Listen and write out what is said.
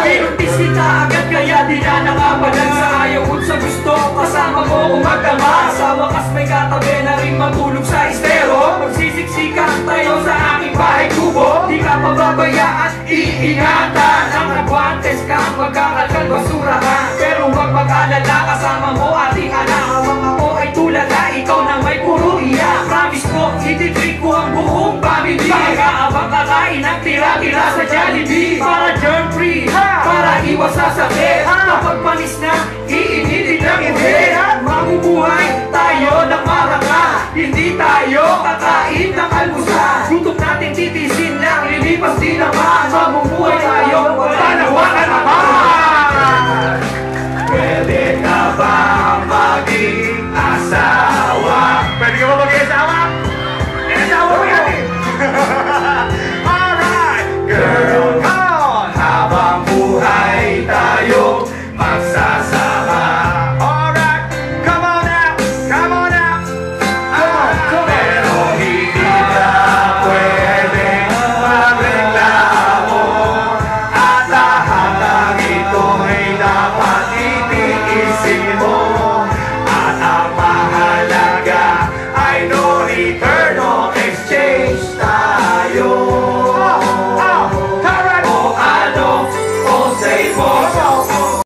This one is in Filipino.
Pinuntis kita agad kaya di na nakapalag sa ayaw at sa gusto. Kasama mo kung magdama. Sa wakas may katabi na rin matulog sa estero. Magsisiksikan tayo sa aking bahay kubo. Di ka pababayaan, iingatan. Ang nagwantes ka, magkakalkal basurahan. Pero huwag mag-alala, kasama mo ating anak. Hawang ako ay tulala, ikaw na may puro iyak. Promise ko, ititreat ko ang buong family. Pagkaabang kakain ang tira-tira sa Jollibee. Para germ-free, para iwas sa sakit. Kapag panis na, iinitin ang ulit. Mabubuhay tayo ng maraka. Hindi tayo kakain ng almusal. Gutom natin titis